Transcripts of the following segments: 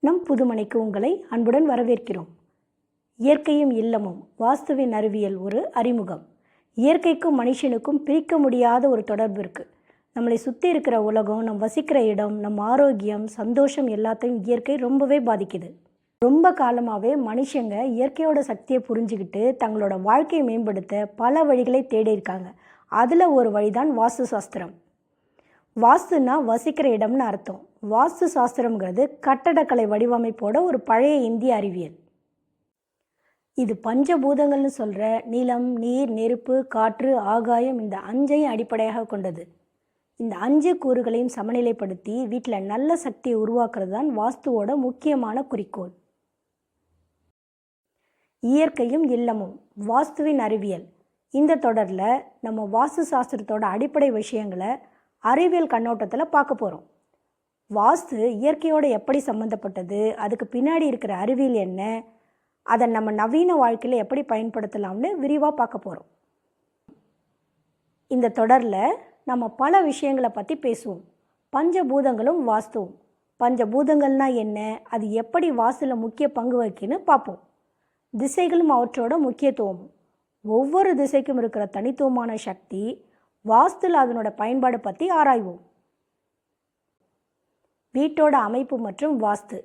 நம் புதுமனைக்கு உங்களை அன்புடன் வரவேற்கிறோம். இயற்கையும் இல்லமும் வாஸ்துவின் அறிவியல் ஒரு அறிமுகம். இயற்கைக்கும் மனுஷனுக்கும் பிரிக்க முடியாத ஒரு தொடர்பு இருக்குது. நம்மளை சுற்றி இருக்கிற உலகம், நம் வசிக்கிற இடம், நம் ஆரோக்கியம், சந்தோஷம் எல்லாத்தையும் இயற்கை ரொம்பவே பாதிக்குது. ரொம்ப காலமாகவே மனுஷங்க இயற்கையோட சக்தியை புரிஞ்சுக்கிட்டு தங்களோட வாழ்க்கையை மேம்படுத்த பல வழிகளை தேடி இருக்காங்க. அதில் ஒரு வழிதான் வாஸ்து சாஸ்திரம். வாஸ்துனா வசிக்கிற இடம்னு அர்த்தம். வாஸ்து சாஸ்திரம்ங்கிறது கட்டடக்கலை வடிவமைப்போட ஒரு பழைய இந்திய அறிவியல். இது பஞ்சபூதங்கள்னு சொல்கிற நிலம், நீர், நெருப்பு, காற்று, ஆகாயம், இந்த 5ஐயும் அடிப்படையாக கொண்டது. இந்த 5 கூறுகளையும் சமநிலைப்படுத்தி வீட்டில் நல்ல சக்தியை உருவாக்குறது தான் வாஸ்துவோட முக்கியமான குறிக்கோள். இயற்கையும் இல்லமும் வாஸ்துவின் அறிவியல். இந்த தொடரில் நம்ம வாஸ்து சாஸ்திரத்தோட அடிப்படை விஷயங்களை அறிவியல் கண்ணோட்டத்தில் பார்க்க போகிறோம். வாஸ்து இயற்கையோடு எப்படி சம்மந்தப்பட்டது, அதுக்கு பின்னாடி இருக்கிற அறிவியல் என்ன, அதை நம்ம நவீன வாழ்க்கையில் எப்படி பயன்படுத்தலாம்னு விரிவாக பார்க்க போகிறோம். இந்த தொடரில் நம்ம பல விஷயங்களை பற்றி பேசுவோம். பஞ்சபூதங்களும் வாஸ்துவும். பஞ்சபூதங்கள்னால் என்ன, அது எப்படி வாஸ்துவில் முக்கிய பங்கு வகிக்குன்னு பார்ப்போம். திசைகளும் அவற்றோட முக்கியத்துவமும். ஒவ்வொரு திசைக்கும் இருக்கிற தனித்துவமான சக்தி, வாஸ்துவில் அதனோட பயன்பாடு பற்றி ஆராய்வோம். வீட்டோட அமைப்பு மற்றும் வாஸ்து.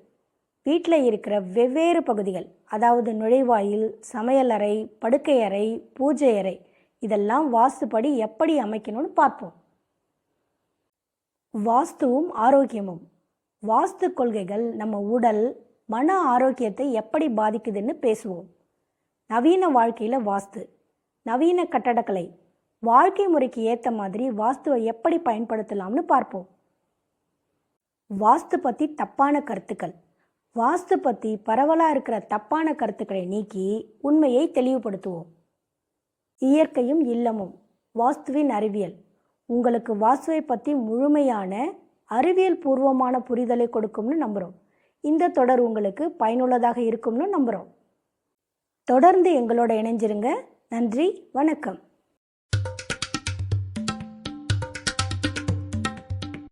வீட்டில் இருக்கிற வெவ்வேறு பகுதிகள், அதாவது நுழைவாயில், சமையலறை, படுக்கை அறை, பூஜை அறை, இதெல்லாம் வாஸ்துப்படி எப்படி அமைக்கணும்னு பார்ப்போம். வாஸ்துவும் ஆரோக்கியமும். வாஸ்து கொள்கைகள் நம்ம உடல், மன ஆரோக்கியத்தை எப்படி பாதிக்குதுன்னு பேசுவோம். நவீன வாழ்க்கையில் வாஸ்து. நவீன கட்டடக்கலை. வாழ்க்கை முறைக்கு ஏற்ற மாதிரி வாஸ்துவை எப்படி பயன்படுத்தலாம்னு பார்ப்போம். வாஸ்து பற்றி தப்பான கருத்துக்கள். வாஸ்து பற்றி பரவலாக இருக்கிற தப்பான கருத்துக்களை நீக்கி உண்மையை தெளிவுபடுத்துவோம். இயற்கையும் இல்லமும் வாஸ்துவின் அறிவியல். உங்களுக்கு வாஸ்துவை பற்றி முழுமையான அறிவியல் பூர்வமான புரிதலை கொடுக்கும்னு நம்புகிறோம். இந்த தொடர் உங்களுக்கு பயனுள்ளதாக இருக்கும்னு நம்புகிறோம். தொடர்ந்து எங்களோட இணைஞ்சிருங்க. நன்றி, வணக்கம்.